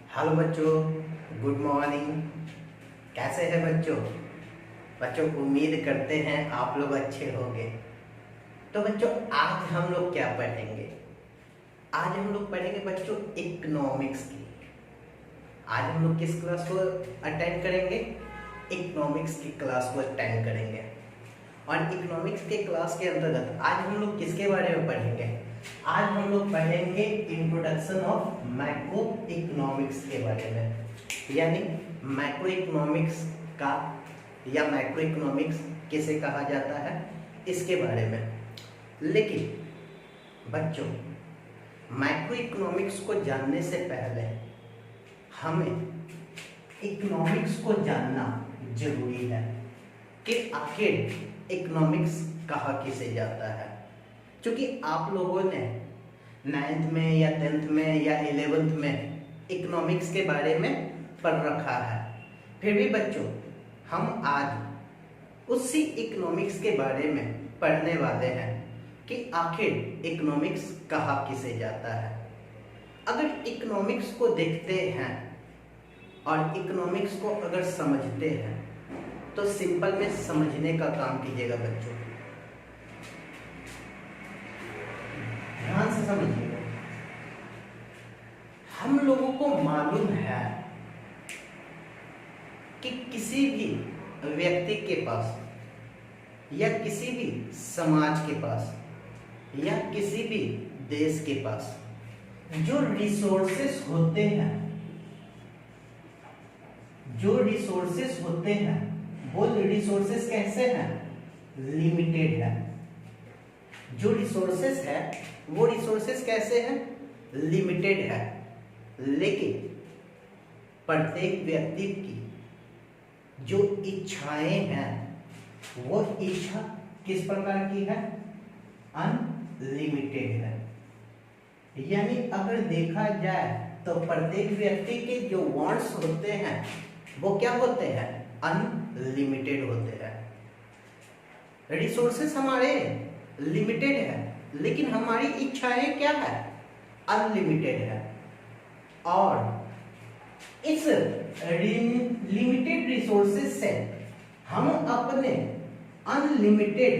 Hello बच्चों, good morning. कैसे हैं बच्चों? बच्चों, उम्मीद करते हैं आप लोग अच्छे होंगे। तो बच्चों, आज हम लोग क्या पढ़ेंगे? आज हम लोग पढ़ेंगे बच्चों इकोनॉमिक्स की। आज हम लोग किस क्लास को अटेंड करेंगे? इकोनॉमिक्स की क्लास को अटेंड करेंगे। और इकोनॉमिक्स के क्लास के अंतर्गत आज हम लोग किसके बारे में पढ़ेंगे? आज हम लोग पढ़ेंगे इंट्रोडक्शन ऑफ मैक्रो इकोनॉमिक्स के बारे में, यानी मैक्रो इकोनॉमिक्स का या मैक्रो इकोनॉमिक्स किसे कहा जाता है, इसके बारे में। लेकिन बच्चों, मैक्रो इकोनॉमिक्स को जानने से पहले हमें इकोनॉमिक्स को जानना जरूरी है कि आखिर इकोनॉमिक्स कहा किसे जाता है। क्योंकि आप लोगों ने 9th में या 10th में या 11th में इकोनॉमिक्स के बारे में पढ़ रखा है, फिर भी बच्चों हम आज उसी इकोनॉमिक्स के बारे में पढ़ने वाले हैं कि आखिर इकोनॉमिक्स कहा किसे जाता है। अगर इकोनॉमिक्स को देखते हैं और इकोनॉमिक्स को अगर समझते हैं तो सिंपल में समझने का काम कीजिएगा बच्चों, ध्यान से समझिएगा। हम लोगों को मालूम है कि किसी भी व्यक्ति के पास या किसी भी समाज के पास या किसी भी देश के पास जो रिसोर्सेस होते हैं, वो रिसोर्सेस कैसे हैं? लिमिटेड है। जो रिसोर्सेस है वो रिसोर्सेस कैसे हैं? लिमिटेड है। लेकिन प्रत्येक व्यक्ति की जो इच्छाएं हैं वो इच्छा किस प्रकार की है? अनलिमिटेड है। यानी अगर देखा जाए तो प्रत्येक व्यक्ति के जो वांट्स होते हैं वो क्या होते हैं? अनलिमिटेड होते हैं। रिसोर्सेस हमारे लिमिटेड है लेकिन हमारी इच्छाएं क्या है? अनलिमिटेड है। और इस लिमिटेड रिसोर्सेस से हम अपने अनलिमिटेड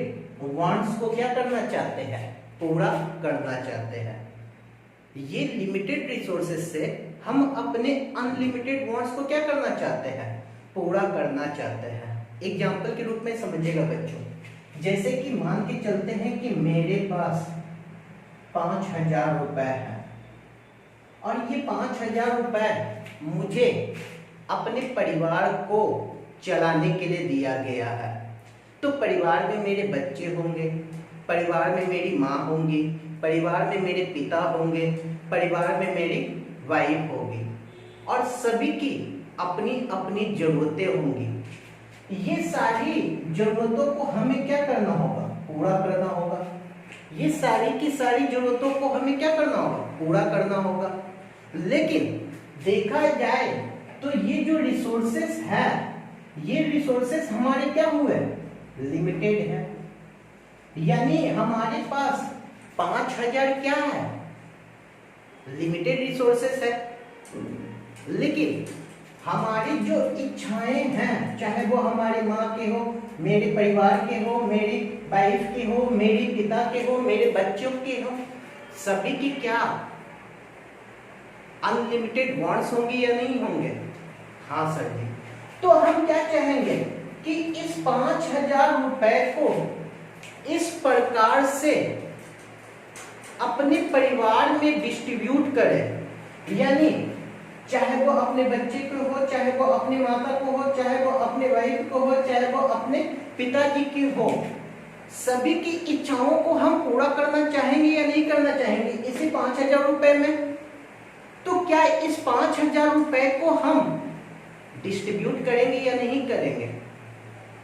वांट्स को क्या करना चाहते हैं? पूरा करना चाहते हैं। ये लिमिटेड रिसोर्सेस से हम अपने अनलिमिटेड वांट्स को क्या करना चाहते हैं? पूरा करना चाहते हैं। एग्जाम्पल के रूप में समझिएगा बच्चों, जैसे कि मान के चलते हैं कि मेरे पास 5,000 रुपए है और ये 5,000 रुपए मुझे अपने परिवार को चलाने के लिए दिया गया है। तो परिवार में मेरे बच्चे होंगे, परिवार में मेरी माँ होंगी, परिवार में मेरे पिता होंगे, परिवार में मेरी वाइफ होगी और सभी की अपनी अपनी जरूरतें होंगी। ये सारी जरूरतों को हमें क्या करना होगा? पूरा करना होगा। ये सारी की सारी जरूरतों को हमें क्या करना होगा? पूरा करना होगा। लेकिन देखा जाए तो ये जो रिसोर्सेस है, ये रिसोर्सेस हमारे क्या हुए? लिमिटेड है। यानी हमारे पास 5,000 क्या है? लिमिटेड रिसोर्सेस है। लेकिन हमारी जो इच्छाएं हैं, चाहे वो हमारे माँ के हो, मेरे परिवार के हो, मेरी वाइफ के हो, मेरे पिता के हो, मेरे बच्चों के हो, सभी की क्या अनलिमिटेड वांट्स होंगी या नहीं होंगे? हाँ सर जी। तो हम क्या चाहेंगे कि इस 5,000 रुपए को इस प्रकार से अपने परिवार में डिस्ट्रीब्यूट करें। यानी चाहे वो अपने बच्चे को हो, चाहे वो अपनी माता को हो, चाहे वो अपने वाइफ को हो, चाहे वो अपने पिताजी की हो, सभी की इच्छाओं को हम पूरा करना चाहेंगे या नहीं करना चाहेंगे इसी 5,000 रुपए में? तो क्या इस 5,000 रुपए को हम डिस्ट्रीब्यूट करेंगे या नहीं करेंगे?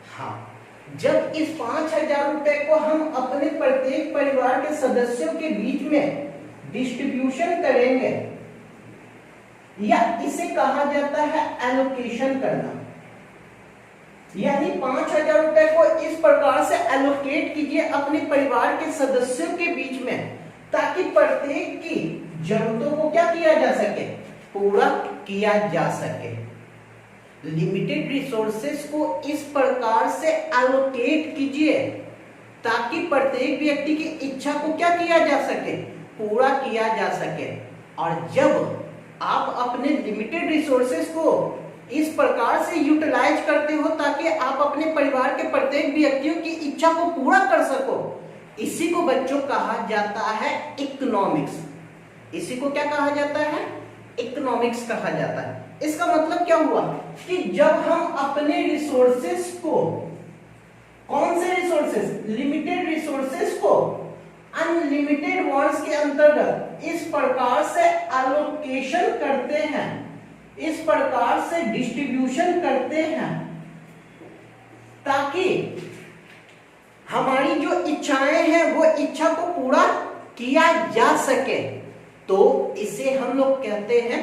हाँ। जब इस 5,000 रुपए को हम अपने प्रत्येक परिवार के सदस्यों के बीच में डिस्ट्रीब्यूशन करेंगे, या इसे कहा जाता है एलोकेशन करना। यानी 5,000 रुपए को इस प्रकार से एलोकेट कीजिए अपने परिवार के सदस्यों के बीच में, ताकि प्रत्येक की जरूरतों को क्या किया जा सके? पूरा किया जा सके। लिमिटेड रिसोर्सेस को इस प्रकार से एलोकेट कीजिए ताकि प्रत्येक व्यक्ति की इच्छा को क्या किया जा सके, पूरा किया जा सके। और जब आप अपने लिमिटेड रिसोर्सेस को इस प्रकार से यूटिलाइज करते हो ताकि आप अपने परिवार के प्रत्येक व्यक्तियों की इच्छा को पूरा कर सको, इसी को बच्चों कहा जाता है इकोनॉमिक्स। इसी को क्या कहा जाता है, इकोनॉमिक्स कहा जाता है। इसका मतलब क्या हुआ कि जब हम अपने रिसोर्सेस को, कौन से रिसोर्सेस, लिमिटेड रिसोर्सेस को अनलिमिटेड वांट्स के अंतर्गत इस प्रकार से एलोकेशन करते हैं, इस प्रकार से डिस्ट्रीब्यूशन करते हैं ताकि हमारी जो इच्छाएं हैं वो इच्छा को पूरा किया जा सके, तो इसे हम लोग कहते हैं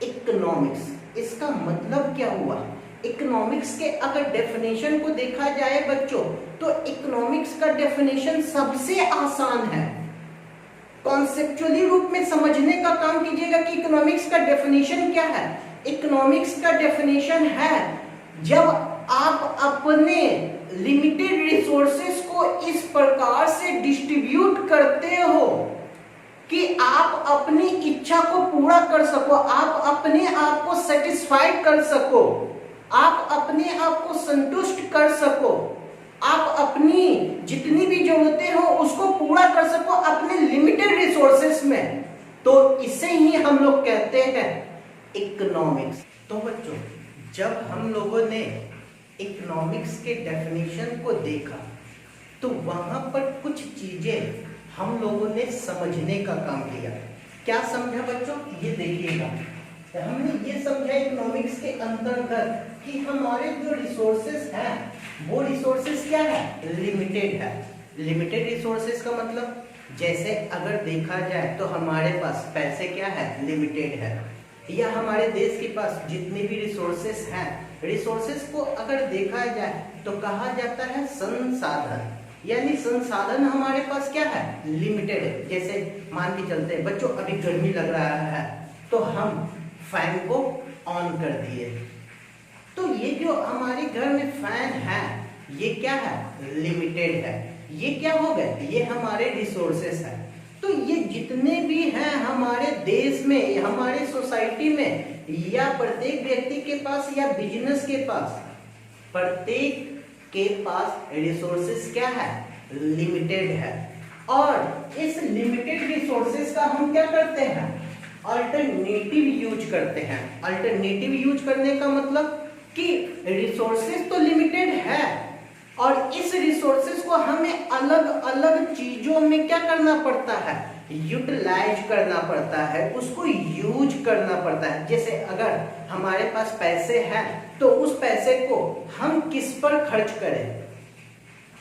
इकोनॉमिक्स। इसका मतलब क्या हुआ, इकोनॉमिक्स के अगर डेफिनेशन को देखा जाए बच्चों, तो इकोनॉमिक्स का डेफिनेशन सबसे आसान है। कॉन्सेप्चुअली रूप में समझने का काम कीजिएगा कि इकोनॉमिक्स का डेफिनेशन क्या है। इकोनॉमिक्स का डेफिनेशन है जब आप अपने लिमिटेड रिसोर्सेस को इस प्रकार से डिस्ट्रीब्यूट करते हो कि आप अपनी इच्छा को पूरा कर सको, आप अपने आप को सेटिस्फाइड कर सको, आप अपने आप को संतुष्ट कर सको, आप अपनी जितनी भी जरूरतें हो उसको पूरा कर सको अपने लिमिटेड रिसोर्सेस में, तो इसे ही हम लोग कहते हैं इकोनॉमिक्स। तो बच्चों, जब हम लोगों ने इकोनॉमिक्स के डेफिनेशन को देखा तो वहां पर कुछ चीजें हम लोगों ने समझने का काम किया। क्या समझा बच्चों, ये देखिएगा। हमने ये समझा इकोनॉमिक्स के अंतर्गत कि हमारे जो रिसोर्सेस हैं वो रिसोर्सेस क्या है, लिमिटेड है। लिमिटेड रिसोर्सेस का मतलब, जैसे अगर देखा जाए तो हमारे पास पैसे क्या है, लिमिटेड है, या हमारे देश के पास जितने भी रिसोर्सेस हैं, रिसोर्सेस को अगर देखा जाए तो कहा जाता है संसाधन, यानी संसाधन हमारे पास क्या है, लिमिटेड है। जैसे मान के चलते हैं बच्चों, अभी गर्मी लग रहा है तो हम फैन को ऑन कर दिए, तो ये जो हमारे घर में फैन है ये क्या है, लिमिटेड है। ये क्या हो गए, ये हमारे रिसोर्सेस है। तो ये जितने भी हैं हमारे देश में, हमारे सोसाइटी में, या प्रत्येक व्यक्ति के पास या बिजनेस के पास, प्रत्येक के पास रिसोर्सेस क्या है, लिमिटेड है। और इस लिमिटेड रिसोर्सेस का हम क्या करते हैं, अल्टरनेटिव यूज करते हैं। अल्टरनेटिव यूज करने का मतलब कि रिसोर्सेस तो लिमिटेड है और इस रिसोर्सेस को हमें अलग अलग चीजों में क्या करना पड़ता है, यूटिलाइज करना पड़ता है, उसको यूज करना पड़ता है। जैसे अगर हमारे पास पैसे हैं तो उस पैसे को हम किस पर खर्च करें,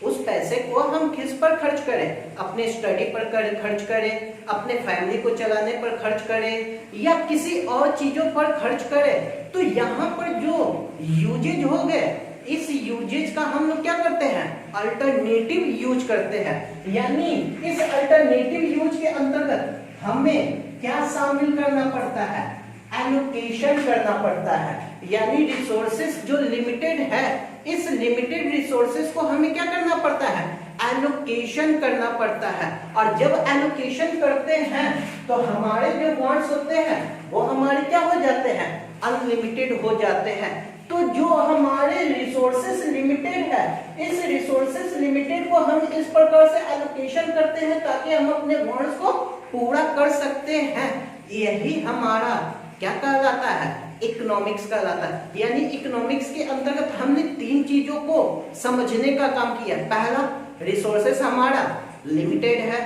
उस पैसे को हम किस पर खर्च करें, अपने स्टडी पर खर्च करें, अपने फैमिली को चलाने पर खर्च करें, या किसी और चीजों पर खर्च करें। तो यहाँ पर जो यूजेज हो गए, इस यूजेज का हम लोग क्या करते हैं, अल्टरनेटिव यूज करते हैं। यानी इस अल्टरनेटिव यूज के अंतर्गत हमें क्या शामिल करना पड़ता है, एलोकेशन करना पड़ता है। यानी रिसोर्सेस जो लिमिटेड है, इस लिमिटेड रिसोर्सेस को हमें क्या करना पड़ता है, एलोकेशन करना पड़ता है। और जब एलोकेशन करते हैं तो हमारे जो वांट्स होते हैं वो हमारे क्या हो जाते हैं, अनलिमिटेड हो जाते हैं। तो जो हमारे रिसोर्सेस लिमिटेड है, इस रिसोर्सेस लिमिटेड को हम इस प्रकार से एलोकेशन करते हैं ताकि हम अपने वांट्स को पूरा कर सकते हैं। यही हमारा क्या कहलाता है, इकोनॉमिक्स कहलाता है। यानी इकोनॉमिक्स के अंतर्गत हमने तीन चीजों को समझने का काम किया। पहला, रिसोर्सेस हमारा लिमिटेड है,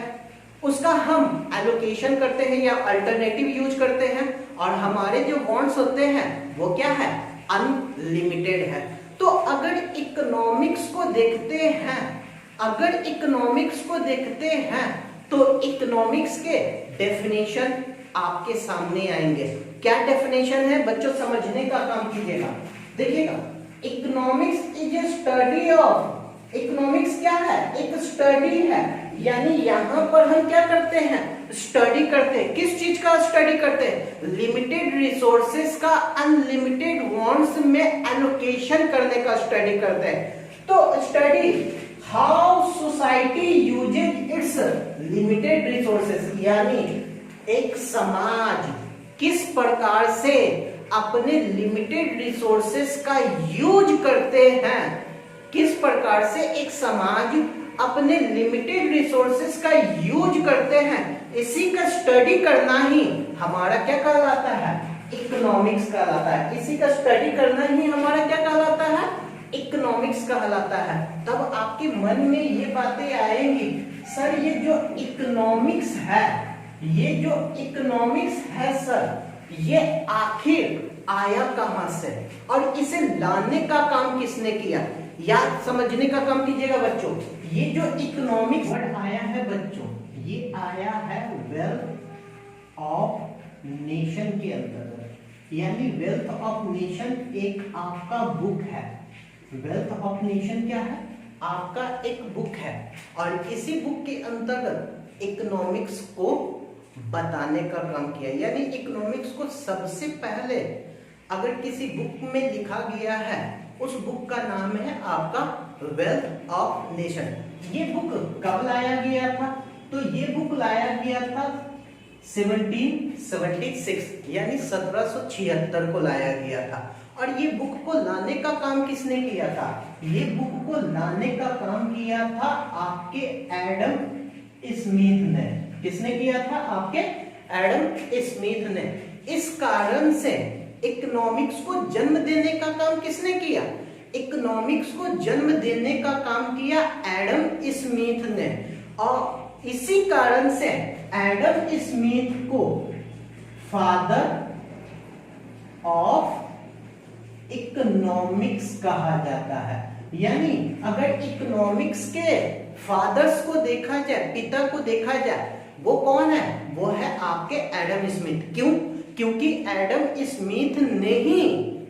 उसका हम एलोकेशन करते हैं या अल्टरनेटिव यूज करते हैं, और हमारे जो वांट्स होते हैं वो क्या है, अनलिमिटेड है। तो अगर इकोनॉमिक्स को देखते हैं, अगर इकोनॉमिक्स को देखते हैं तो इकोनॉमिक्स के डेफिनेशन आपके सामने आएंगे। क्या डेफिनेशन है बच्चों, समझने का काम कीजिएगा। देखिएगा, economics is a study of, economics क्या है, एक स्टडी है। यानी यहाँ पर हम क्या करते हैं, स्टडी करते हैं। किस चीज का स्टडी करते हैं? लिमिटेड रिसोर्सेस का अनलिमिटेड वांट्स में एलोकेशन करने का स्टडी करते हैं। तो study how society usage it's limited resources, यानी एक समाज किस प्रकार से अपने लिमिटेड रिसोर्सेस का यूज करते हैं, किस प्रकार से एक समाज अपने लिमिटेड रिसोर्सेस का यूज करते हैं, इसी का स्टडी करना ही हमारा क्या कहलाता है? इकोनॉमिक्स कहलाता है। इसी का स्टडी करना ही हमारा क्या कहलाता है? इकोनॉमिक्स कहलाता है। तब आपके मन में ये बातें आएंगी, सर ये जो इकोनॉमिक्स है, ये जो इकोनॉमिक्स है सर, ये आखिर आया कहां से और इसे लाने का काम किसने किया? याद समझने का काम कीजिएगा बच्चों। ये जो इकोनॉमिक्स वर्ड आया है बच्चों, ये आया है वेल्थ ऑफ नेशन के अंतर्गत, यानी वेल्थ ऑफ नेशन एक आपका बुक है। वेल्थ ऑफ नेशन क्या है? आपका एक बुक है, और इसी बुक के अंतर्गत इकोनॉमिक्स को बताने का काम किया। यानी इकोनॉमिक्स को सबसे पहले अगर किसी बुक में लिखा गया है, उस बुक का नाम है आपका वेल्थ ऑफ नेशन। ये बुक कब लाया गया था? तो ये बुक लाया गया था 1776, यानी 1776 को लाया गया था। और ये बुक को लाने का काम किसने किया था? ये बुक को लाने का काम किया था आपके एडम स्मिथ ने। किसने किया था? आपके एडम स्मिथ ने। इस कारण से इकोनॉमिक्स को जन्म देने का काम किसने किया? इकोनॉमिक्स को जन्म देने का काम किया एडम स्मिथ ने। और इसी कारण से एडम स्मिथ को फादर ऑफ इकोनॉमिक्स कहा जाता है। यानी अगर इकोनॉमिक्स के फादर्स को देखा जाए, पिता को देखा जाए, वो कौन है? वो है आपके एडम स्मिथ। क्यों? क्योंकि एडम स्मिथ ने ही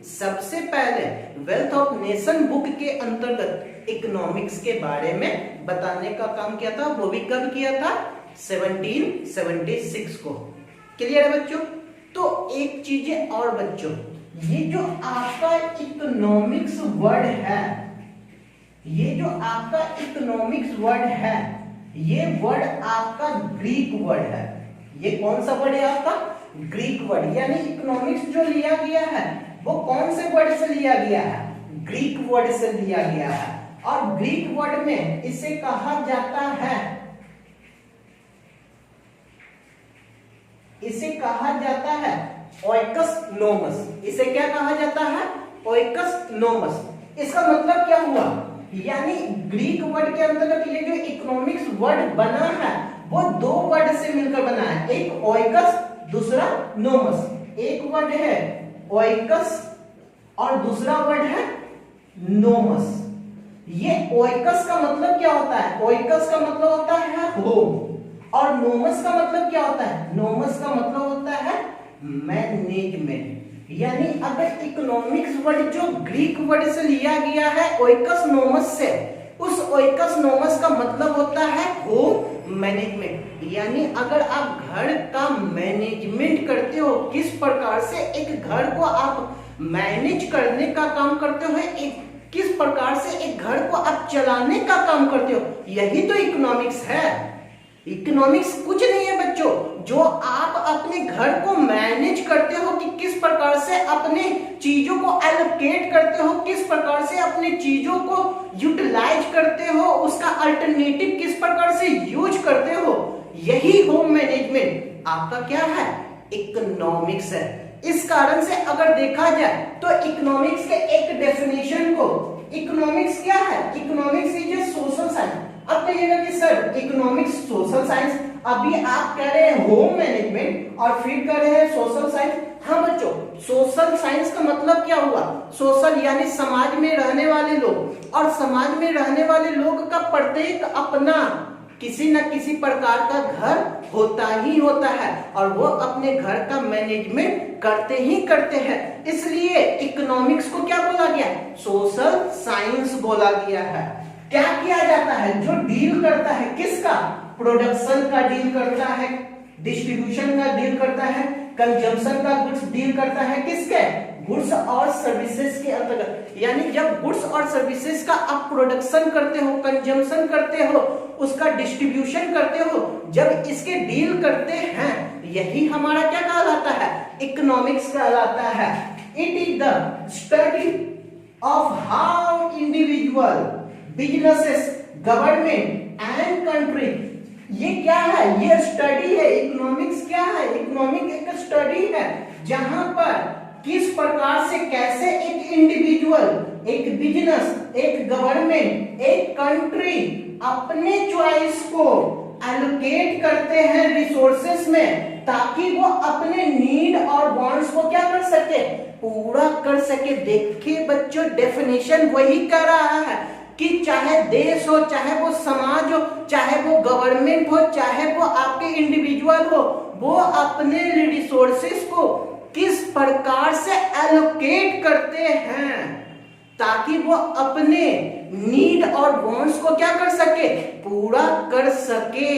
सबसे पहले वेल्थ ऑफ नेशन बुक के अंतर्गत इकोनॉमिक्स के बारे में बताने का काम किया था। वो भी कब किया था? 1776 को। क्लियर है बच्चों? तो एक चीज और बच्चों, ये जो आपका इकोनॉमिक्स वर्ड है, ये जो आपका इकोनॉमिक्स वर्ड है, ये वर्ड आपका ग्रीक वर्ड है। ये कौन सा वर्ड है आपका? Greek word. यानी इकोनॉमिक्स जो लिया गया है वो कौन से वर्ड से लिया गया है? ग्रीक वर्ड से लिया गया है। और ग्रीक वर्ड में इसे कहा जाता है, इसे कहा जाता है ओइकस नोमस। इसे क्या कहा जाता है? ओइकस नोमस। इसका मतलब क्या हुआ? यानी ग्रीक वर्ड के अंतर्गत ये जो इकोनॉमिक्स वर्ड बना है वो दो वर्ड से मिलकर बना है, एक ओइकस, दूसरा नोमस। एक वर्ड है ओइकस और दूसरा वर्ड है नोमस। ये ओइकस का मतलब क्या होता है? ओइकस का मतलब होता है होम, और नोमस का मतलब क्या होता है? नोमस का मतलब होता है मैनेजमेंट। यानी अगर इकोनॉमिक्स वर्ड जो ग्रीक वर्ड से लिया गया है ओइकस नोमस से, उस ओइकस नोमस का मतलब होता है होम मैनेजमेंट। यानी अगर आप घर का मैनेजमेंट करते हो, किस प्रकार से एक घर को आप मैनेज करने का काम करते हो, एक किस प्रकार से एक घर को आप चलाने का काम करते हो, यही तो इकोनॉमिक्स है। इकोनॉमिक्स कुछ नहीं है बच्चों, जो आप अपने घर को मैनेज करते हो कि किस प्रकार से अपने चीजों को एलोकेट करते हो, किस प्रकार से अपने चीजों को यूटिलाइज करते हो, उसका अल्टरनेटिव किस प्रकार से यूज करते हो, यही होम मैनेजमेंट आपका क्या है? इकोनॉमिक्स है। इस कारण से अगर देखा जाए तो इकोनॉमिक्स के एक डेफिनेशन को, इकोनॉमिक्स क्या है? Economics is a social science. अब कहिएगा कि सर इकोनॉमिक्स सोशल साइंस, अभी आप कह रहे हैं होम मैनेजमेंट और फिर कह रहे हैं सोशल साइंस। हाँ बच्चों, सोशल साइंस का मतलब क्या हुआ? सोशल यानी समाज में रहने वाले लोग, और समाज में रहने वाले लोग का प्रत्येक अपना किसी न किसी प्रकार का घर होता ही होता है, और वो अपने घर का मैनेजमेंट करते ही करते हैं। इसलिए इकोनॉमिक्स को क्या बोला गया? सोशल साइंस बोला गया है। क्या किया जाता है? जो डील करता है किसका? प्रोडक्शन का डील करता है, डिस्ट्रीब्यूशन का डील करता है, कंजम्पशन का गुड्स डील करता है किसके, गुड्स और सर्विसेज के अंतर्गत। यानी जब गुड्स और सर्विसेज का आप प्रोडक्शन करते हो, कंजम्पशन करते हो, उसका डिस्ट्रीब्यूशन करते हो, जब इसके डील करते हैं, यही हमारा क्या कहलाता है, इकोनॉमिक्स कहलाता है। It is the study of how individual, businesses, government and country, ये क्या है, ये स्टडी है। इकोनॉमिक्स क्या है, इकोनॉमिक एक स्टडी है जहां पर किस प्रकार से कैसे एक इंडिविजुअल, एक बिजनेस, एक गवर्नमेंट, एक कंट्री अपने चॉइस को एलोकेट करते हैं रिसोर्सेस में, ताकि वो अपने नीड और वांट्स को क्या कर सके, पूरा कर सके। देखिए बच्चों, डेफिनेशन वही कर रहा है कि चाहे देश हो, चाहे वो समाज हो, चाहे वो गवर्नमेंट हो, चाहे वो आपके इंडिविजुअल हो, वो अपने रिसोर्सेस को किस प्रकार से एलोकेट करते हैं ताकि वो अपने नीड और वांट्स को क्या कर सके, पूरा कर सके।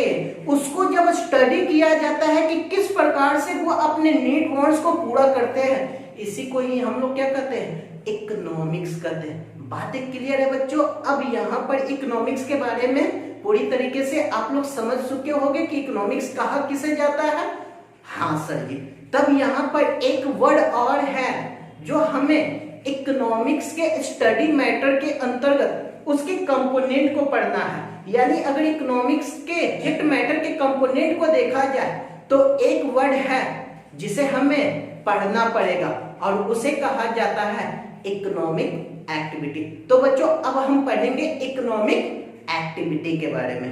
उसको जब स्टडी किया जाता है कि किस प्रकार से वो अपने नीड वांट्स को पूरा करते हैं, इसी को ही हम लोग क्या कहते हैं, इकोनॉमिक्स कहते हैं। बातें क्लियर है बच्चों? अब यहाँ पर इकोनॉमिक्स के बारे में पूरी तरीके से आप लोग समझ चुके होंगे कि इकोनॉमिक्स कहाँ किसे जाता है। हाँ सर जी। तब यहाँ पर एक वर्ड और है जो हमें इकोनॉमिक्स के स्टडी मैटर के अंतर्गत उसके कंपोनेंट को पढ़ना है। यानी अगर इकोनॉमिक्स के सब्जेक्ट मैटर के कंपोनेंट को देखा जाए तो एक वर्ड है जिसे हमें पढ़ना पड़ेगा और उसे कहा जाता है इकोनॉमिक एक्टिविटी। तो बच्चों अब हम पढ़ेंगे इकोनॉमिक एक्टिविटी के बारे में।